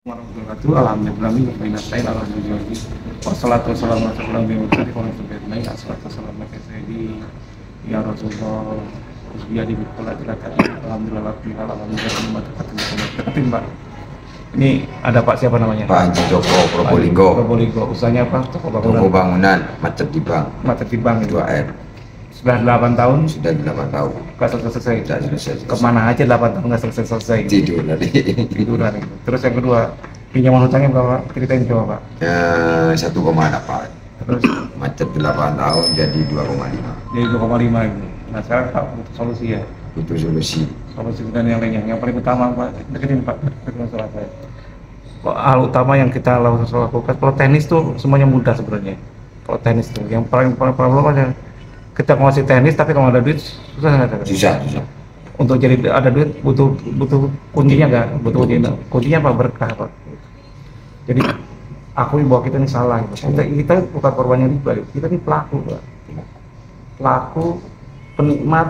Warahmatullahi wabarakatuh. Alhamdulillah, alhamdulillah. Wassalatu wassalamu ala rasulillah. Assalatu wassalamu ala sayyidi ya Rasulullah. Usbiya di bukul tadi. Alhamdulillah, alhamdulillah. Pak. Ini ada Pak siapa namanya? Pak Haji Joko Probolinggo. Probolinggo. Usahanya apa? Toko bangunan macet di bank. Macet di bank. 2M. Sudah 8 tahun? Sudah 8 tahun. Nggak selesai. Tidak selesai. Kemana aja 8 tahun nggak selesai. Tidur tadi. Tiduran. Terus yang kedua, pinjaman hutangnya berapa? Ceritain coba Pak. 1,8. Terus Macet 8 tahun jadi 2,5. jadi 2,5 itu. Nah sekarang Pak butuh solusi ya. Butuh solusi. Solusi dan yang lainnya. Yang paling utama Pak, deketin Pak, deketin masalah saya. Hal utama yang kita lakukan, kalau tenis tuh semuanya mudah sebenarnya. Kalau tenis tuh, yang paling problem aja kita ngasih tenis tapi kalau ada duit susah nggak? Susah. Untuk jadi ada duit butuh kuncinya nggak? Butuh kuncinya apa? Berkah Pak. Jadi akui bahwa kita ini salah. Kita bukan korbannya riba, kita ini pelaku Pak. Pelaku penikmat,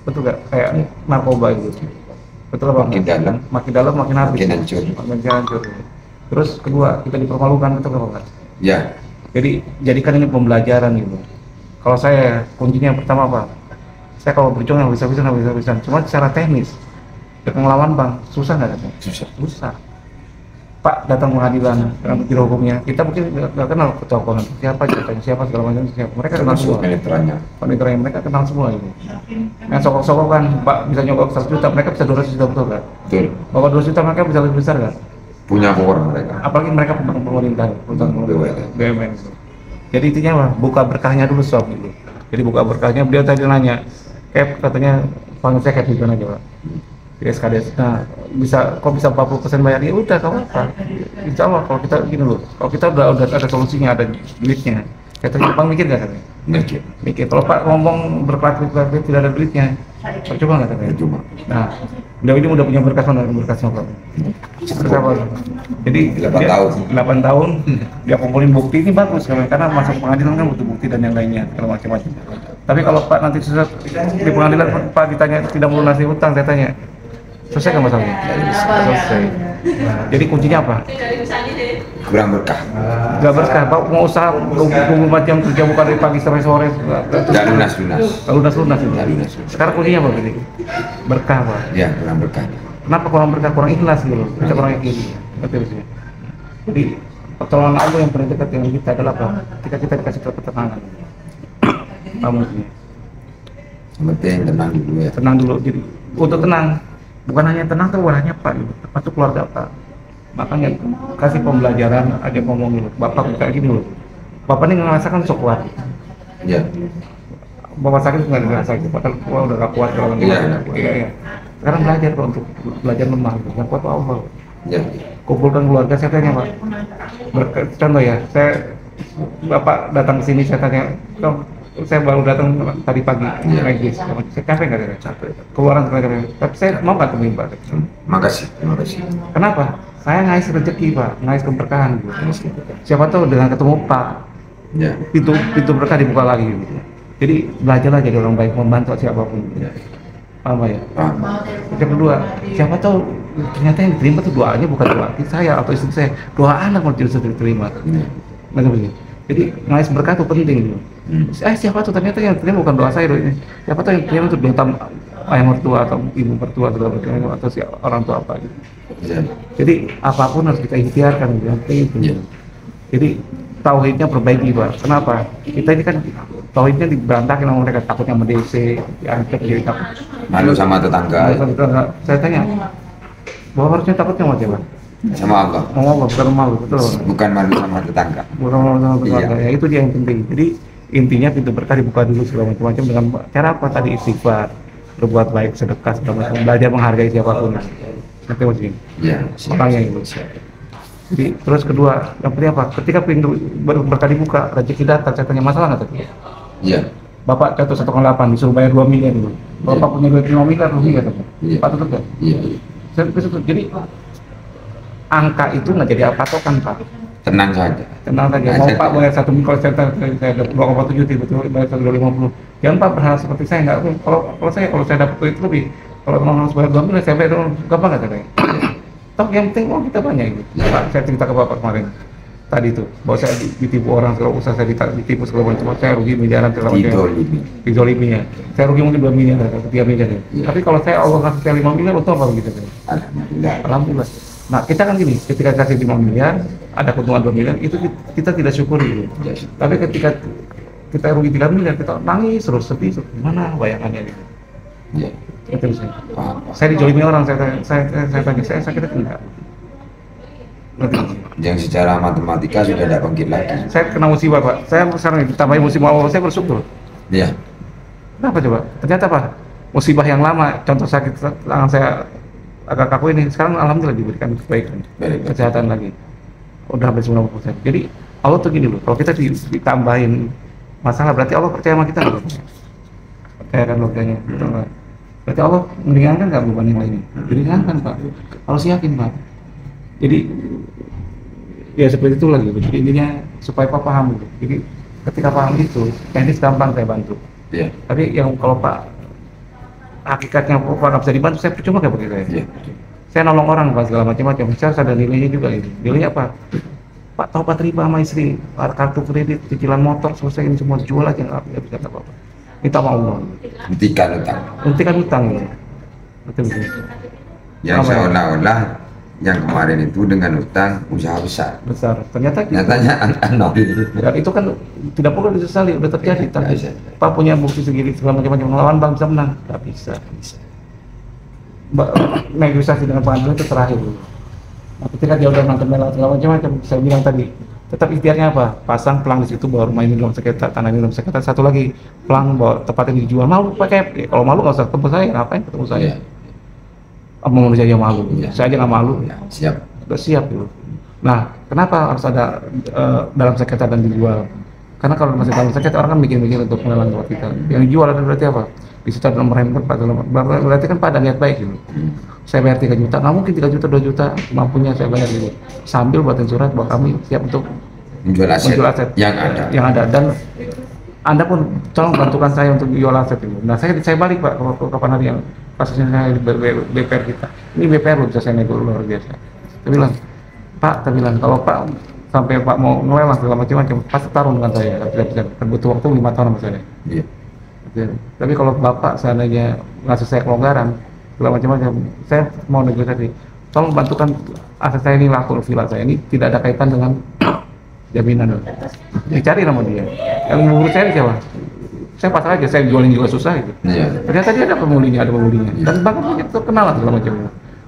betul nggak? Kayak narkoba gitu. Betul apa? Makin dalam makin habis. Makin hancur. Terus kedua, kita dipermalukan, betul nggak Pak? Ya. Jadi jadikan ini pembelajaran gitu. Kalau saya kuncinya yang pertama Pak, saya kalau berjuang nggak bisa. Cuma secara teknis, dengan lawan Bang, susah nggak? Susah. Pak datang pengadilan dengan biro hukumnya, kita mungkin nggak kenal ketokohan siapa ceritanya, siapa segala macam siapa. Mereka kenal semua. Peniterannya mereka kenal semua ini. Yang sokok-sokok kan, Pak bisa nyokok 100 juta, mereka bisa 200 juta betul kan? Betul. Bawa 200 juta mereka bisa lebih besar kan? Punya power mereka. Apalagi mereka pemerintah, BUMN. Jadi intinya apa? Buka berkahnya dulu sob dulu. Jadi buka berkahnya, beliau tadi nanya, katanya panggil saya Cap gitu aja Pak. Di SKDS, nah kok bisa 40% bayar? Ya udah, kalau apa? Insya Allah kalau kita gini loh, kalau kita udah ada solusinya, ada duitnya. Katanya Bang mikir nggak katanya? Mikir. Kalau Pak ngomong berpraktik tidak ada duitnya, percuma nggak katanya? Percuma. Nah, beliau ini udah punya berkasnya Pak. Berapa? Jadi 8 tahun dia kumpulin bukti ini bagus karena masuk pengadilan kan butuh bukti dan yang lainnya kalau macam-macam. Tapi kalau Pak nanti susah di pengadilan Pak ditanya tidak melunasi hutang, saya tanya selesai kan masalahnya? Selesai. Nah, jadi kuncinya apa? Kurang berkah. Gak berkah, Pak mau usaha 24 jam kerja bukan dari pagi sampai sore. Gak lunas. Lunas. Sekarang kuncinya apa berarti? Berkah Pak. Ya, kurang berkah. Kenapa kurang berkah? Kurang ikhlas gitu. Kita kurang ikhlas. Betul. Jadi pertolongan Allah yang paling dekat dengan kita adalah apa? Ketika kita dikasih ketenangan. Kamu sih. Penting tenang dulu ya. Tenang dulu. Jadi untuk tenang, bukan hanya tenang tuh warnanya Pak, termasuk keluarga Pak. Makanya kasih pembelajaran, aja ngomong dulu. Bapak kayak gini loh. Bapak ini ngerasakan sok kuat. Ya. Bapak sakit nggak ngerasa gitu. Padahal udah gak kuat kalau nggak. Iya. Sekarang belajar Pak untuk belajar lemah. Yang kuat Pak Allah. Ya. Kumpulkan keluarga, saya tanya Pak. Contoh ya, Bapak datang ke sini, saya tanya, saya baru datang tadi pagi, Regis. Saya capek nggak? Capek. Keluaran tenaga. Tapi saya mau nggak temuin Pak. Makasih. Kenapa? Saya ngais rezeki Pak, ngais keberkahan. Gitu. Siapa tahu dengan ketemu Pak, Ya. pintu berkah dibuka lagi. Gitu. Jadi belajarlah jadi orang baik, membantu siapapun. Paham ya? Paham. Yang kedua, siapa tahu ternyata yang diterima itu doanya bukan doa saya atau istri saya, doa anak mau diterima. Jadi ngais berkah itu penting. Siapa tuh ternyata yang terima bukan doa saya doanya. Siapa tahu yang terima itu doa ayah mertua atau ibu mertua atau si orang tua apa gitu. Ya. Jadi apapun harus kita ikhtiarkan gitu. Ya. Jadi tauhidnya perbaiki Pak. Kenapa? Kita ini kan tauhidnya diberantakin sama mereka, takutnya mendese, diangkat jadi takut. Malu sama tetangga. Saya tanya, bahwa harusnya takutnya sama siapa? Sama Allah. Allah, bukan malu, betul. Bukan malu sama tetangga. Bukan malu sama tetangga. Iya. Ya itu dia yang penting. Jadi intinya pintu berkah dibuka dulu segala macam dengan cara apa tadi? Istighfar, berbuat baik, sedekah segala macam, belajar menghargai siapapun. Ngerti maksudnya? Iya. Makanya itu. Jadi terus kedua, yang penting apa? Ketika pintu berkah dibuka, rezeki datang, saya tanya masalah nggak tadi? Iya. Bapak jatuh 1,8 disuruh bayar 2 miliar dulu. Bapak punya duit 5 miliar rugi nggak tadi? Iya. Pak tutup nggak? Iya. Jadi angka itu nggak jadi apa patokan Pak. Tenang saja. Tenang saja. Mau Pak bayar 1 miliar, saya dapat 2,7 tiba-tiba bayar 1,250. Jangan Pak berharap seperti saya nggak. Kalau saya dapat duit lebih, kalau memang harus bayar 2 miliar, saya bayar gampang nggak tadi? Toh yang penting uang kita banyak gitu. Pak, saya cerita ke Bapak kemarin tadi itu bahwa saya ditipu orang segala usaha saya ditipu segala macam, saya rugi miliaran segala macam. Dizolimi ya. Saya rugi mungkin 2 miliar atau 3 miliar ya. Tapi kalau saya Allah kasih saya 5 miliar, untung apa gitu? Alhamdulillah. Alhamdulillah. Nah kita kan gini, ketika kasih 5 miliar, ada keuntungan 2 miliar, itu kita tidak syukuri gitu. Yes. Tapi ketika kita rugi 3 miliar, kita nangis terus, sedih, gimana bayangannya gitu. Iya. Itu sih. Paham. Saya dijolimi orang, saya tanya, saya sakit enggak. Yang secara matematika sudah tidak bangkit lagi. Saya kena musibah Pak, saya sekarang ditambahin musibah Allah, saya bersyukur. Iya. Kenapa coba? Ternyata Pak, musibah yang lama, contoh sakit tangan saya agak kaku ini, sekarang alhamdulillah diberikan kebaikan, Baik. kesehatan lagi. Udah hampir 90%. Jadi Allah tuh gini loh, kalau kita ditambahin masalah, berarti Allah percaya sama kita loh. Percaya kan logikanya, betul nggak? Berarti Allah meringankan nggak beban yang lainnya? Diringankan Pak, harus yakin Pak. Jadi ya seperti itu lagi. Jadi intinya supaya Pak paham gitu. Jadi ketika paham itu, teknis gampang saya bantu. Iya. Tapi yang kalau Pak hakikatnya Pak nggak bisa dibantu, saya percuma kayak begitu ya. Iya. Saya nolong orang Pak segala macam-macam. Saya ada nilainya juga itu. Nilainya apa? Pak tahu Pak terima sama istri, kartu kredit, cicilan motor, selesai ini semua jual aja nggak bisa apa-apa. Minta sama Allah. Hentikan utang. Hentikan utang gitu. Betul. Yang Apa ya? seolah-olah yang kemarin itu dengan utang usaha besar. Ternyata gitu. Nyatanya nol. Dan itu kan tidak perlu disesali, udah terjadi. Nggak Tapi bisa. Pak punya bukti segini segala macam-macam, melawan bank bisa menang, nggak bisa. Negosiasi dengan pengadilan itu terakhir. Nah, ketika dia udah menang lewat segala macam-macam, saya bilang tadi, tetap ikhtiarnya apa? Pasang pelang di situ baru mainin dalam sengketa, tanah dalam sengketa. Satu lagi pelang bahwa tempatnya dijual, malu pakai. Kalau malu nggak usah ketemu saya, ngapain ketemu saya? Iya. Mau manusia aja malu, Iya. saya aja nggak malu. Ya, siap. Udah siap gitu. Nah, kenapa harus ada dalam sengketa dan dijual? Karena kalau masih dalam sengketa orang kan mikir-mikir untuk melelang tempat kita. Yang dijual ada berarti apa? Di situ ada nomor handphone, berarti kan pada niat baik gitu. Saya bayar 3 juta, nggak mungkin 3 juta, 2 juta mampunya saya bayar gitu. Sambil buatin surat bahwa kami siap untuk Menjual aset yang ada. yang ada. Dan Anda pun tolong bantukan saya untuk jual aset itu. Nah, saya balik Pak ke kapan hari yang kasusnya saya di BPR kita. Ini BPR loh, bisa saya nego luar biasa. Saya bilang, Pak, saya bilang kalau Pak sampai Pak mau ngelelang segala macam-macam, pasti tarung dengan saya. Tidak bisa, butuh waktu 5 tahun sama saya. Iya. Tapi kalau Bapak seandainya ngasih saya kelonggaran segala macam-macam, saya mau negosiasi. Tolong bantukan aset saya ini laku, villa saya ini tidak ada kaitan dengan jaminan. Dicari nama dia. Yang mengurus saya siapa? Saya pasrah aja, saya jualin juga susah itu. Iya. Ternyata dia ada pemulinya. Dan bank punya terkenal lah segala macam.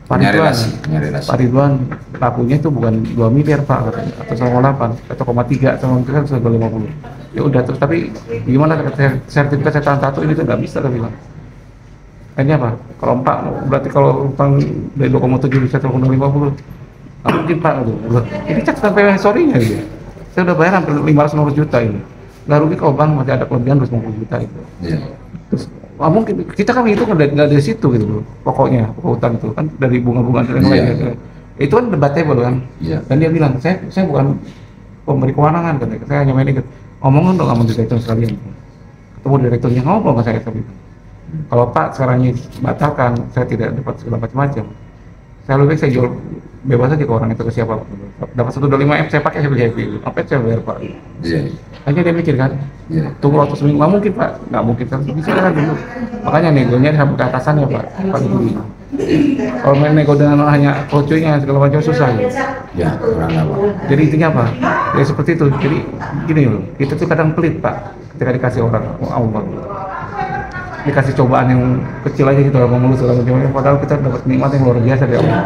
Pak Punya Ridwan, relasi, punya relasi. Pak Ridwan lakunya itu bukan 2 miliar Pak, katanya, atau 1,8, atau 1,3, sama itu kan sudah 50. Ya udah terus, tapi gimana sertifikat saya tahan satu ini tuh nggak bisa, saya bilang. Akhirnya apa? Kalau 4, berarti kalau utang dari 2,7 bisa 1,50. Nggak mungkin Pak, aduh. Ini cek sampai sorry-nya gitu. Saya udah bayar hampir 550 juta ini. Nggak rugi kalau bank masih ada kelebihan 250 juta itu. Iya. Terus mungkin kita kan itu nggak dari situ gitu loh, pokok utang itu kan dari bunga-bunga dan lain-lain. Iya. Gitu. Itu kan debatable kan. Iya. Dan dia bilang saya bukan pemberi kewenangan, katanya. Saya hanya manajer. Ngomongin dong sama direktur sekalian. Ketemu direkturnya, ngobrol nggak saya bilang. Kalau Pak sekarang ini batalkan, saya tidak dapat segala macam-macam. Saya lebih baik saya jual bebas aja ke orang itu, ke siapa. Dapat 125 M saya pakai, saya beli happy. Apa saya bayar Pak? Iya. Hanya dia mikir kan, Iya. tunggu waktu seminggu, nggak mungkin Pak, nggak mungkin kan, bisa kan dulu. Makanya negonya sampai ke atasannya Pak, paling tinggi. Kalau main nego dengan hanya koconya segala macam susah ya. Ya, kurang apa. Jadi intinya apa? Ya seperti itu. Jadi gini loh, kita tuh kadang pelit Pak, ketika dikasih orang Allah. Dikasih cobaan yang kecil aja gitu, mengeluh segala macam, padahal kita dapat nikmat yang luar biasa dari Allah.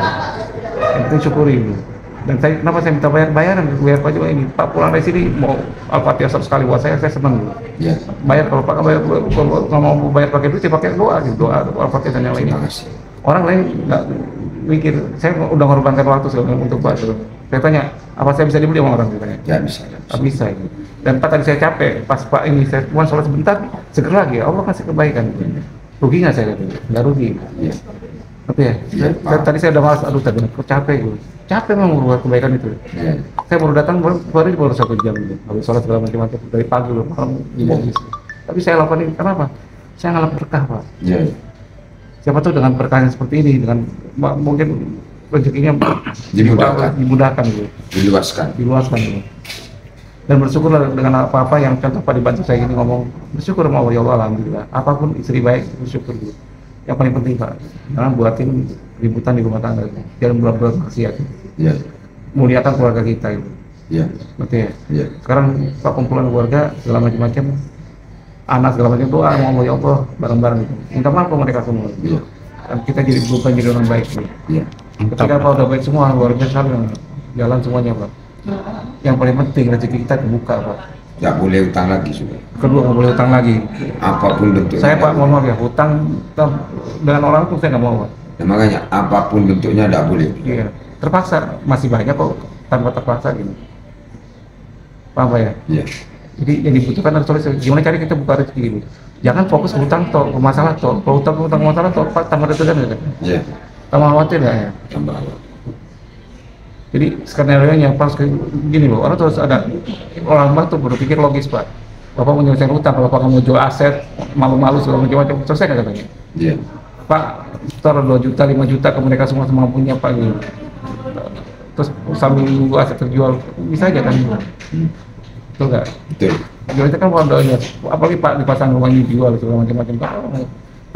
Yang penting syukuri. Dan kenapa saya minta bayaran bayar Pak juga ini. Pak pulang dari sini mau Al-Fatihah sekali buat saya senang. Ya. Bayar kalau Pak kalau mau bayar pakai duit, saya pakai doa gitu, doa Al-Fatihah dan yang lainnya. Terima kasih. Orang lain nggak mikir, saya udah mengorbankan waktu segala untuk Pak. Saya tanya, apa saya bisa dibeli sama orang? Saya tanya. Ya bisa. Nggak bisa. Gitu. Dan Pak tadi saya capek, pas Pak ini saya cuma sholat sebentar, segera lagi, Allah kasih kebaikan. Rugi nggak saya? Nggak rugi. Iya. Tapi ya, tadi saya udah malas, aduh tadi aku capek gitu. Capek memang membuat kebaikan itu. Iya. Saya baru datang baru 1 jam gitu. Habis sholat segala macam-macam dari pagi loh, malam di mobil. Tapi saya lakukan ini kenapa? Saya ngalap berkah Pak. Iya. Siapa tahu dengan berkah yang seperti ini, dengan mungkin rezekinya dimudahkan gitu, diluaskan gitu. Dan bersyukurlah dengan apa-apa yang contoh Pak dibantu saya ini ngomong, bersyukur sama Allah, ya Allah, alhamdulillah. Apapun istri baik, bersyukur gitu. Yang paling penting Pak, jangan buatin ributan di rumah tangga, jangan buat maksiat. Iya. Muliakan keluarga kita itu. Iya. Betul ya. Iya. Sekarang Pak kumpulan keluarga segala macam-macam, anak segala macam doa, mau ya Allah bareng-bareng gitu. Minta maaf ke mereka semua. Iya. Dan kita jadi berubah jadi orang baik gitu. Iya. Ketika Pak udah baik semua, keluarga saling jalan semuanya Pak. Yang paling penting rezeki kita kebuka Pak. Nggak boleh utang lagi sudah. Kedua nggak boleh utang lagi. Apapun bentuknya. Saya Pak mohon maaf ya, hutang dengan orang itu saya nggak mau Pak. Nah, makanya apapun bentuknya nggak boleh. Iya, terpaksa masih banyak kok tanpa terpaksa gitu. Paham Pak ya? Iya. Jadi yang dibutuhkan adalah solusi. Gimana cari kita buka rezeki gitu. Jangan fokus hutang toh, masalah toh. Kalau hutang masalah toh, Pak tambah deg-degan gitu. Iya. Tambah khawatir nggak ya? Tambah. Jadi skenario-nya pas gini loh, orang terus ada orang tuh berpikir logis Pak. Bapak mau nyelesain utang, kalau Bapak mau jual aset, malu-malu segala macam-macam, selesai nggak katanya? Iya. Pak, taruh 2 juta, 5 juta ke mereka semua semampunya Pak gitu. Terus sambil nunggu aset terjual, bisa aja kan? Betul nggak? Betul. Jual itu kan kalau doanya, apalagi Pak dipasang rumah ini jual segala macam-macam.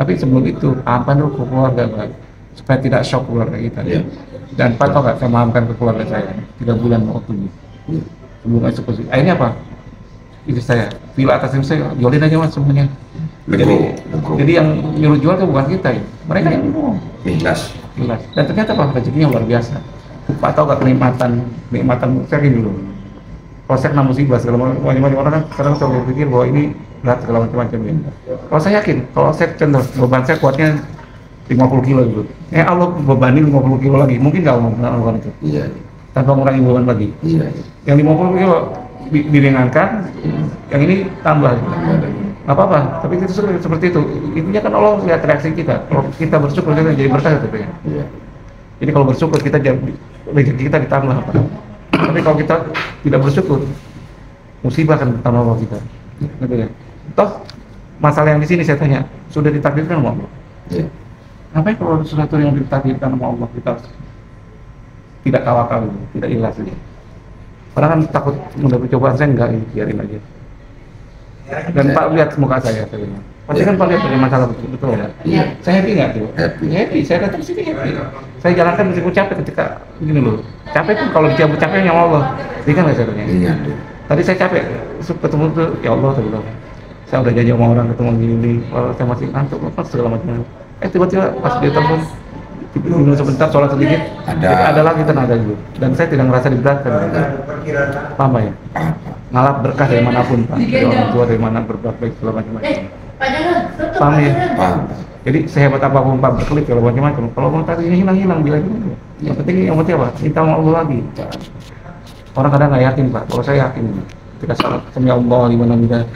Tapi sebelum itu, apa dulu ke keluarga Pak, supaya tidak shock keluarga kita. Iya. Dan Pak tau nggak, saya maafkan ke keluarga saya 3 bulan waktu ini sebelum eksekusi. Akhirnya apa? Istri saya, villa atas istri saya, jualin aja Mas semuanya. Lego. Jadi yang nyuruh jual itu bukan kita ya, mereka yang ngomong. Ikhlas. Jelas. Dan ternyata Pak rezekinya luar biasa. Pak tahu nggak kenikmatan saya gini dulu. Kalau saya kena musibah segala macam orang kan sekarang saya berpikir bahwa ini berat segala macam ya. Kalau saya yakin, kalau saya contoh beban saya kuatnya 50 kilo gitu. Allah bebanin 50 kilo lagi, mungkin nggak mau melakukan itu. Iya. Tanpa mengurangi beban lagi. Iya. Yang 50 kilo diringankan, yang ini tambah. Nggak apa-apa, tapi itu seperti itu. Intinya kan Allah lihat reaksi kita. Kalau kita bersyukur kita jadi berkah gitu ya. Iya. Jadi kalau bersyukur kita jadi rezeki kita ditambah. Tapi kalau kita tidak bersyukur, musibah akan bertambah bagi kita. Gitu ya. Toh masalah yang di sini saya tanya, sudah ditakdirkan sama Allah? Iya. Ngapain kalau sesuatu yang ditakdirkan sama Allah kita tidak tawakal, tidak ikhlas saja? Orang kan takut mendapat cobaan, saya enggak, biarin aja. Dan Pak lihat muka saya bilang, pasti kan Pak lihat ada masalah betul ya? Iya. Saya happy nggak tuh? Happy. Saya datang sini happy. Saya jalankan meskipun capek ketika gini loh. Capek pun kalau dicabut capeknya sama Allah. Ringan nggak saya? Iya. Tadi saya capek, ketemu tuh, ya Allah saya bilang, saya udah janji sama orang ketemu gini, kalau saya masih ngantuk, apa segala macam. Tiba-tiba pas dia telepon, minum sebentar, sholat sedikit, ada lagi tenaga gitu. Dan saya tidak ngerasa diberatkan. Paham Pak ya? Ngalap berkah dari manapun Pak, dari orang tua, dari mana berbuat baik segala macam-macam. Paham ya? Paham. Jadi sehebat apapun Pak berkelit segala macam-macam, kalau mau tadi ini hilang bilang gitu. Yang penting apa? Minta sama Allah lagi. Orang kadang nggak yakin Pak, kalau saya yakin. Ketika salat sami Allah liman hamidah,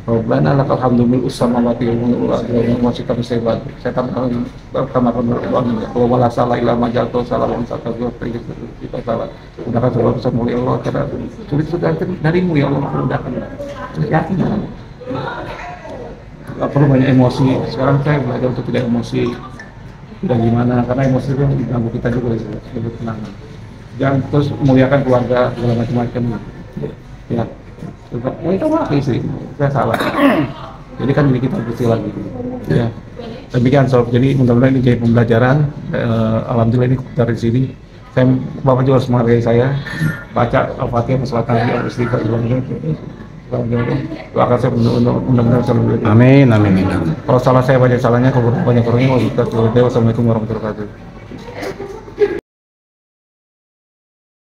Rabbana lakal hamdu mil samawati wal ardi wa ma syi'ta min syai'in. Saya tambahkan bahwa wala salah illa ma ja'altu salamun sataqwa kita salah. Udahkan segala urusan oleh Allah, karena sulit sudah darimu ya Allah, mudahkan. Yakin. Gak perlu banyak emosi. Sekarang saya belajar untuk tidak emosi. Tidak gimana, karena emosi itu mengganggu kita juga sebagai tenangan. Jangan terus muliakan keluarga segala macam-macam. Ya. Oh itu mah istri, saya salah. Jadi kan ini kita bersih lagi. Ya. Demikian sob. Jadi mudah-mudahan ini jadi pembelajaran. Alhamdulillah ini dari sini. Saya Bapak juga harus menghargai saya. Baca Al-Fatihah, Salawat Nabi, Al-Istighfar, doakan saya mudah-mudahan selalu. Amin. Kalau salah saya banyak salahnya, kalau banyak kurangnya, wassalamualaikum warahmatullahi wabarakatuh.